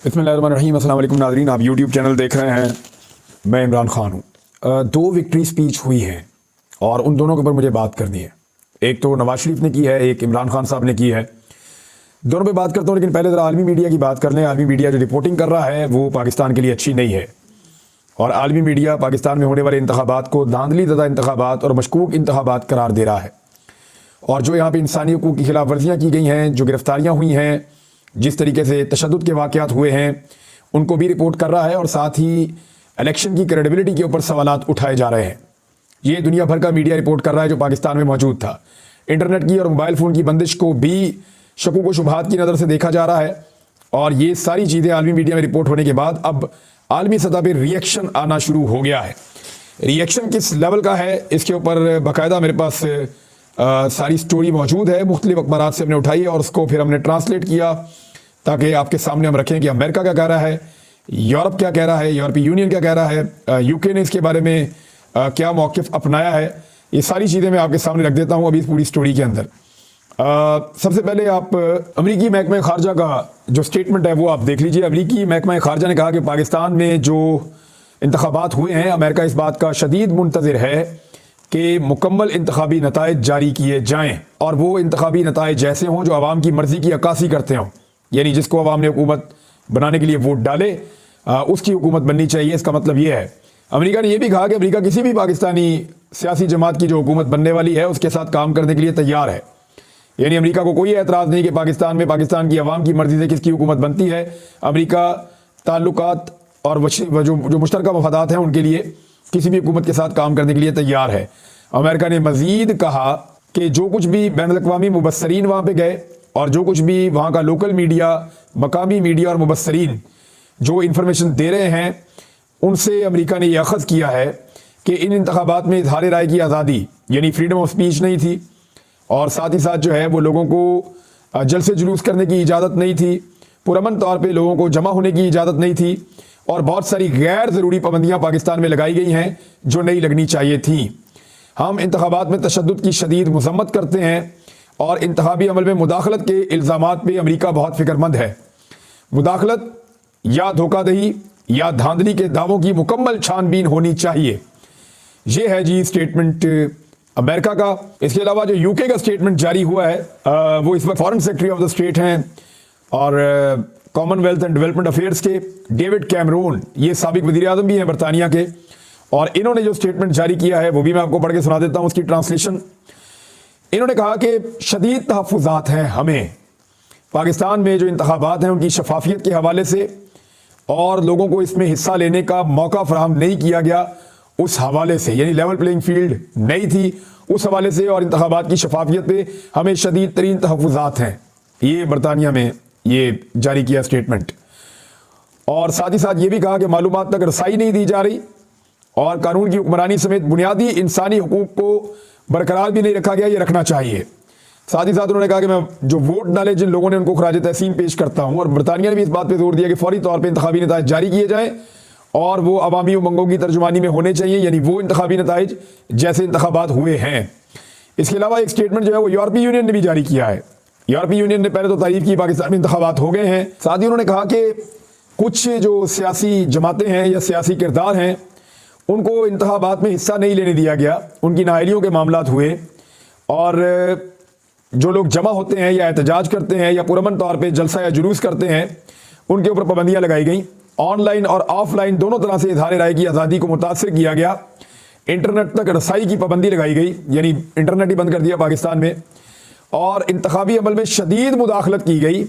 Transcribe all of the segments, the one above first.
बिस्मिल्लाहिर्रहमानिर्रहीम। अस्सलाम वालेकुम नाज़रीन, आप यूट्यूब चैनल देख रहे हैं। मैं इमरान ख़ान हूँ। दो विक्ट्री स्पीच हुई हैं और उन दोनों के ऊपर मुझे बात करनी है। एक तो नवाज शरीफ ने की है, एक इमरान खान साहब ने की है। दोनों पे बात करता हूँ, लेकिन पहले ज़रा आलमी मीडिया की बात कर लें। आलमी मीडिया जो रिपोर्टिंग कर रहा है वो पाकिस्तान के लिए अच्छी नहीं है, और आलमी मीडिया पाकिस्तान में होने वाले इंतखाबात को धांधली ज़दा इंतखाबात और मशकूक इंतखाबात करार दे रहा है। और जो यहाँ पे इंसानी हकूक़ की खिलाफ वर्जियाँ की गई हैं, जो गिरफ्तारियाँ हुई हैं, जिस तरीके से तशद्दुद के वाक़यात हुए हैं, उनको भी रिपोर्ट कर रहा है। और साथ ही इलेक्शन की क्रेडिबिलिटी के ऊपर सवालात उठाए जा रहे हैं। ये दुनिया भर का मीडिया रिपोर्ट कर रहा है जो पाकिस्तान में मौजूद था। इंटरनेट की और मोबाइल फ़ोन की बंदिश को भी शकूक व शुबहात की नज़र से देखा जा रहा है। और ये सारी चीज़ें आलमी मीडिया में रिपोर्ट होने के बाद अब आलमी सतह पर रिएक्शन आना शुरू हो गया है। रिएक्शन किस लेवल का है, इसके ऊपर बाकायदा मेरे पास सारी स्टोरी मौजूद है। मुख्तलिफ अखबारात से हमने उठाई और उसको फिर हमने ट्रांसलेट किया ताकि आपके सामने हम रखें कि अमेरिका क्या कह रहा है, यूरोप क्या कह रहा है, यूरोपीय यूनियन क्या कह रहा है, यूके ने इसके बारे में क्या मौक़िफ़ अपनाया है। ये सारी चीज़ें मैं आपके सामने रख देता हूँ अभी इस पूरी स्टोरी के अंदर। सबसे पहले आप अमरीकी महकमा ख़ारजा का जो स्टेटमेंट है वो आप देख लीजिए। अमरीकी महकमा ख़ारजा ने कहा कि पाकिस्तान में जो इंतखाबात हुए हैं, अमेरिका इस बात का शदीद मुंतज़िर है कि मुकम्मल इंतखाबी नताइज जारी किए जाएँ, और वो इंतखाबी नताइज जैसे हों जो आवाम की मर्ज़ी की अक्कासी करते हों। यानी जिसको आवाम ने हुकूमत बनाने के लिए वोट डाले उसकी हुकूमत बननी चाहिए। इसका मतलब ये है। अमेरिका ने यह भी कहा कि अमेरिका किसी भी पाकिस्तानी सियासी जमात की जो हुकूमत बनने वाली है उसके साथ काम करने के लिए तैयार है। यानी अमेरिका को कोई एतराज़ नहीं कि पाकिस्तान में पाकिस्तान की आवाम की मर्ज़ी से किसकी हुकूमत बनती है। अमेरिका ताल्लुकात और जो मुश्तरका मफादात हैं उनके लिए किसी भी हुकूमत के साथ काम करने के लिए तैयार है। अमेरिका ने मज़ीद कहा कि जो कुछ भी बैनुल-अक़वामी मुबस्सरीन वहाँ पे गए और जो कुछ भी वहाँ का लोकल मीडिया, मकामी मीडिया और मुबस्सरीन जो इन्फॉर्मेशन दे रहे हैं, उनसे अमेरिका ने यह अख़ज़ किया है कि इन इंतखाबात में इज़हार राय की आज़ादी यानी फ्रीडम ऑफ स्पीच नहीं थी, और साथ ही साथ जो है वो लोगों को जलसे जुलूस करने की इजाज़त नहीं थी, पुरअमन तौर पे लोगों को जमा होने की इजाज़त नहीं थी, और बहुत सारी गैर ज़रूरी पाबंदियाँ पाकिस्तान में लगाई गई हैं जो नहीं लगनी चाहिए थी। हम इंतखाबात में तशद्दुद की शदीद मज़म्मत करते हैं और इंतखाबी अमल में मुदाखलत के इल्ज़ामात पे अमेरिका बहुत फ़िक्रमंद है। मुदाखलत या धोखाधड़ी या धांधली के दावों की मुकम्मल छानबीन होनी चाहिए। ये है जी स्टेटमेंट अमेरिका का। इसके अलावा जो यूके का स्टेटमेंट जारी हुआ है वो इस वक्त foreign secretary of the state हैं और कॉमनवेल्थ एंड डेवलपमेंट अफेयर्स के डेविड कैमरून, ये साबिक वज़ीर आज़म भी हैं बरतानिया के, और इन्होंने जो स्टेटमेंट जारी किया है वो भी मैं आपको पढ़ के सुना देता हूँ उसकी ट्रांसलेशन। इन्होंने कहा कि शदीद तहफ़्फ़ुज़ात हैं हमें पाकिस्तान में जो इंतखाबात हैं उनकी शफाफियत के हवाले से, और लोगों को इसमें हिस्सा लेने का मौका फराहम नहीं किया गया उस हवाले से, यानी लेवल प्लेइंग फील्ड नहीं थी उस हवाले से, और इंतखाबात की शफाफियत पे हमें शदीद तरीन तहफ़्फ़ुज़ात हैं। ये बरतानिया में ये जारी किया स्टेटमेंट। और साथ ही साथ ये भी कहा कि मालूमात तक रसाई नहीं दी जा रही और कानून की हुक्मरानी समेत बुनियादी इंसानी हुकूक को बरकरार भी नहीं रखा गया, ये रखना चाहिए। साथ ही साथ उन्होंने कहा कि मैं जो वोट डाले जिन लोगों ने उनको खराज तहसीन पेश करता हूँ, और बरतानिया ने भी इस बात पे जोर दिया कि फौरी तौर पे इंतखाबी नताइज जारी किए जाएँ और वो अवामी उमंगों की तर्जुमानी में होने चाहिए, यानी वो इंतखाबी नताइज जैसे इंतखाबात हुए हैं। इसके अलावा एक स्टेटमेंट जो है वो यूरोपीय यूनियन ने भी जारी किया है। यूरोपीय यूनियन ने पहले तो तारीफ की पाकिस्तान में इंतखाबात हो गए हैं। साथ ही उन्होंने कहा कि कुछ जो सियासी जमातें हैं या सियासी किरदार हैं उनको इंतखाबात में हिस्सा नहीं लेने दिया गया, उनकी नाअहलियों के मामलात हुए, और जो लोग जमा होते हैं या एहतजाज करते हैं या पुरअमन तौर पे जलसा या जुलूस करते हैं उनके ऊपर पाबंदियाँ लगाई गई। ऑनलाइन और ऑफलाइन दोनों तरह से इज़हार राय की आज़ादी को मुतासर किया गया। इंटरनेट तक रसाई की पाबंदी लगाई गई, यानी इंटरनेट ही बंद कर दिया पाकिस्तान में, और इंतखाबी अमल में शदीद मुदाखलत की गई।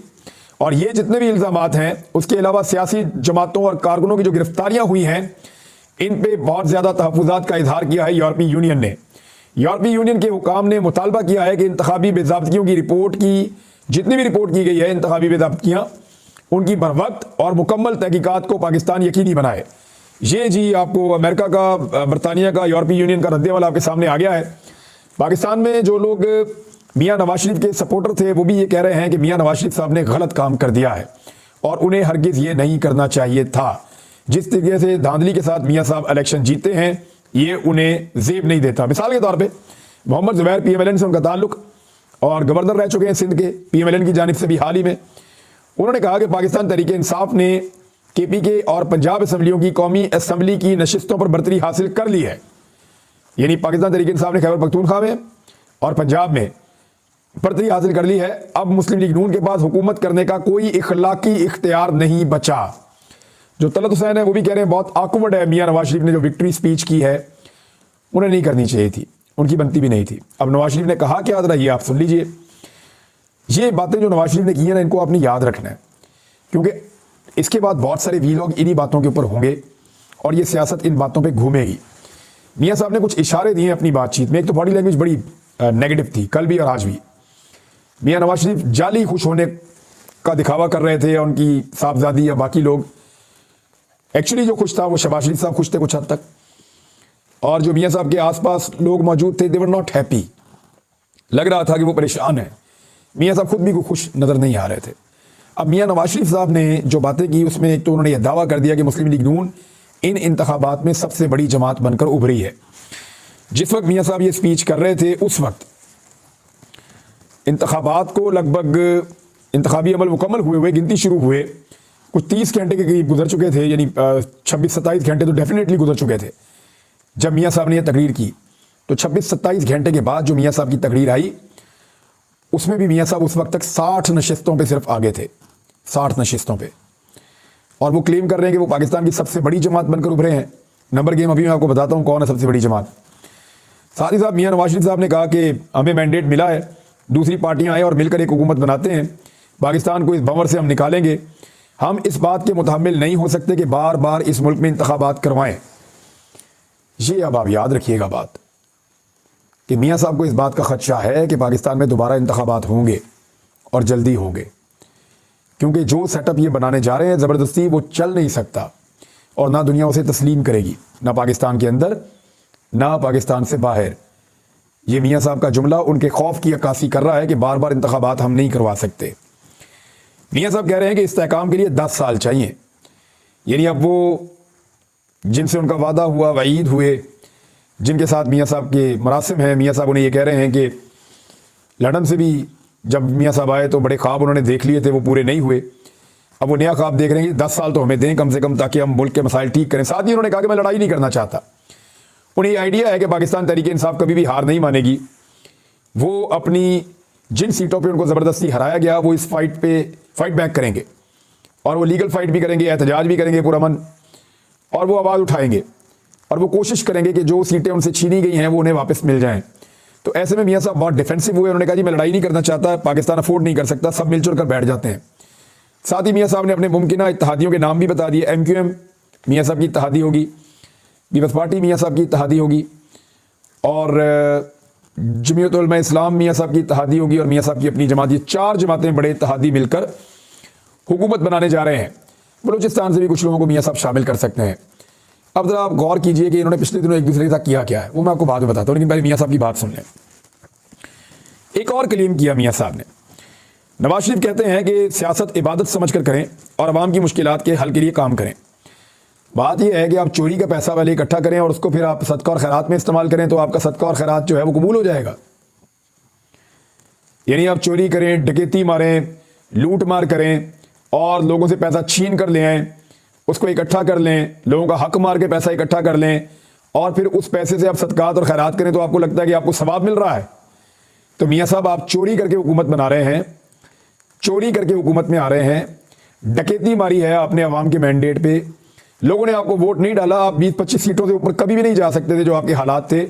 और ये जितने भी इल्ज़ामात हैं, उसके अलावा सियासी जमातों और कारकुनों की जो गिरफ्तारियाँ हुई हैं इन पे बहुत ज़्यादा तहफ़्फ़ुज़ात का इजहार किया है यूरोपीय यूनियन ने। यूरोपीय यूनियन के हुकाम ने मुतालबा किया है कि इंतखाबी बेज़ाब्तियों की रिपोर्ट की, जितनी भी रिपोर्ट की गई है इंतखाबी बेज़ाब्तियाँ, उनकी बरवक्त और मुकम्मल तहकीकात को पाकिस्तान यकीनी बनाए। ये जी आपको अमेरिका का, बरतानिया का, यूरोपीय यूनियन का रद्देअमल आपके सामने आ गया है। पाकिस्तान में जो लोग मियाँ नवाज शरीफ के सपोर्टर थे वो भी ये कह रहे हैं कि मियाँ नवाज शरीफ साहब ने गलत काम कर दिया है और उन्हें हरगिज़ ये नहीं करना चाहिए था। जिस तरीके से धांधली के साथ मियाँ साहब इलेक्शन जीते हैं ये उन्हें ज़ेब नहीं देता। मिसाल के तौर पे मोहम्मद ज़ुबैर PMLN से उनका ताल्लुक और गवर्नर रह चुके हैं सिंध के PMLN की जानिब से भी हाल ही में, उन्होंने कहा कि पाकिस्तान तहरीक इंसाफ ने KPK और पंजाब असम्बलियों की कौमी असम्बली की नशिस्तों पर बरतरी हासिल कर ली है। यानी पाकिस्तान तहरीक इंसाफ ने खैबर पख्तूनख्वा में और पंजाब में बरतरी हासिल कर ली है। अब मुस्लिम लीग नून के पास हुकूमत करने का कोई इखलाकी इख्तियार नहीं बचा। जो तलत हुसैन है वो भी कह रहे हैं बहुत आकवर्ड है, मियां नवाज शरीफ ने जो विक्ट्री स्पीच की है उन्हें नहीं करनी चाहिए थी, उनकी बनती भी नहीं थी। अब नवाज शरीफ ने कहा क्या जरा ये आप सुन लीजिए। ये बातें जो नवाज शरीफ ने की है ना, इनको आपने याद रखना है, क्योंकि इसके बाद बहुत सारे वीलॉग इन्हीं बातों के ऊपर होंगे और ये सियासत इन बातों पे घूमेगी। मियां साहब ने कुछ इशारे दिए अपनी बातचीत में। एक तो बॉडी लैंग्वेज बड़ी नेगेटिव थी, कल भी और आज भी। मियां नवाज शरीफ जाली खुश होने का दिखावा कर रहे थे, उनकी साहबजादी या बाकी लोग। एक्चुअली जो खुश था वो शहबाज शरीफ साहब खुश थे कुछ हद तक, और जो मियां साहब के आसपास लोग मौजूद थे दे वर नॉट हैप्पी। लग रहा था कि वो परेशान है। मियां साहब खुद भी कोई खुश नजर नहीं आ रहे थे। अब मियां नवाज शरीफ साहब ने जो बातें की उसमें एक तो उन्होंने यह दावा कर दिया कि मुस्लिम लीग नून इन इंतखाबात में सबसे बड़ी जमात बनकर उभरी है। जिस वक्त मियां साहब ये स्पीच कर रहे थे उस वक्त इंतखाबात को लगभग इंतखाबी अमल मुकम्मल हुए गिनती शुरू हुए कुछ 30 घंटे के करीब गुजर चुके थे, यानी 26-27 घंटे तो डेफिनेटली गुजर चुके थे जब मियां साहब ने यह तकरीर की। तो 26-27 घंटे के बाद जो मियां साहब की तकरीर आई उसमें भी मियां साहब उस वक्त तक 60 नशिस्तों पे सिर्फ आगे थे, 60 नशिस्तों पे। और वो क्लेम कर रहे हैं कि वो पाकिस्तान की सबसे बड़ी जमात बनकर उभरे हैं। नंबर गेम अभी मैं आपको बताता हूँ कौन है सबसे बड़ी जमात। साथ ही साथ मियां नवाज शरीफ साहब ने कहा कि हमें मैंडेट मिला है, दूसरी पार्टियां आए और मिलकर एक हुकूमत बनाते हैं, पाकिस्तान को इस भंवर से हम निकालेंगे। हम इस बात के मुतहम्मिल नहीं हो सकते कि बार बार इस मुल्क में इंतखाबात करवाएं। ये अब आप याद रखिएगा बात कि मियां साहब को इस बात का खदशा है कि पाकिस्तान में दोबारा इंतखाबात होंगे और जल्दी होंगे, क्योंकि जो सेटअप ये बनाने जा रहे हैं ज़बरदस्ती वो चल नहीं सकता और ना दुनिया उसे तस्लीम करेगी, ना पाकिस्तान के अंदर ना पाकिस्तान से बाहर। ये मियां साहब का जुमला उनके खौफ की अक्कासी कर रहा है कि बार बार इंतखाबात हम नहीं करवा सकते। मियां साहब कह रहे हैं कि इस्तेहकाम के लिए 10 साल चाहिए। यानी अब वो जिनसे उनका वादा हुआ, वईद हुए, जिनके साथ मियां साहब के मरासिम हैं, मियां साहब उन्हें ये कह रहे हैं कि लंदन से भी जब मियां साहब आए तो बड़े ख्वाब उन्होंने देख लिए थे, वो पूरे नहीं हुए। अब वो नया ख्वाब देख रहे हैं कि 10 साल तो हमें दें कम से कम, ताकि हम मुल्क के मसाइल ठीक करें। साथ ही उन्होंने कहा कि मैं लड़ाई नहीं करना चाहता। उन्हें आइडिया है कि पाकिस्तान तहरीक इंसाफ कभी भी हार नहीं मानेगी। वो अपनी जिन सीटों पे उनको ज़बरदस्ती हराया गया वो इस फाइट बैक करेंगे, और वो लीगल फाइट भी करेंगे, एहतजाज भी करेंगे पूरा मन, और वो आवाज़ उठाएंगे और वो कोशिश करेंगे कि जो सीटें उनसे छीनी गई हैं वो उन्हें वापस मिल जाएं। तो ऐसे में मियां साहब बहुत डिफेंसिव हुए। उन्होंने कहा जी मैं लड़ाई नहीं करना चाहता, पाकिस्तान अफोर्ड नहीं कर सकता, सब मिलजुल कर बैठ जाते हैं। साथ ही मियां साहब ने अपने मुमकिन इत्तेहादियों के नाम भी बता दिए। MQM मियां साहब की इत्तेहादी होगी, पीपल्स पार्टी मियां साहब की इत्तेहादी होगी, और जमीयत उलमा इस्लाम मियां साहब की इत्तेहादी होगी, और मियां साहब की अपनी जमात। ये 4 जमातें बड़े इत्तेहादी मिलकर हुकूमत बनाने जा रहे हैं। बलूचिस्तान से भी कुछ लोगों को मियां साहब शामिल कर सकते हैं। अब जरा आप गौर कीजिए कि इन्होंने पिछले दिनों एक दूसरे के साथ किया क्या है, वो मैं आपको बाद में बताता हूँ, लेकिन पहले मियां साहब की बात सुन लें। एक और क्लेम किया मियां साहब ने। नवाज शरीफ कहते हैं कि सियासत इबादत समझकर करें और आवाम की मुश्किलात के हल के लिए काम करें। बात यह है कि आप चोरी का पैसा पहले इकट्ठा करें और उसको फिर आप सदका और खैरात में इस्तेमाल करें, तो आपका सदका और खैरात जो है वो कबूल हो जाएगा। यानी आप चोरी करें, डकैती मारें, लूट मार करें और लोगों से पैसा छीन कर ले आएं, उसको इकट्ठा कर लें, लोगों का हक मार के पैसा इकट्ठा कर लें, और फिर उस पैसे से आप सदकात और खैरात करें, तो आपको लगता है कि आपको सवाब मिल रहा है। तो मियां साहब आप चोरी करके हुकूमत बना रहे हैं, चोरी करके हुकूमत में आ रहे हैं, डकैती मारी है आपने अवाम के मैंडेट पे। लोगों ने आपको वोट नहीं डाला, आप 20-25 सीटों से ऊपर कभी भी नहीं जा सकते थे जो आपके हालात थे।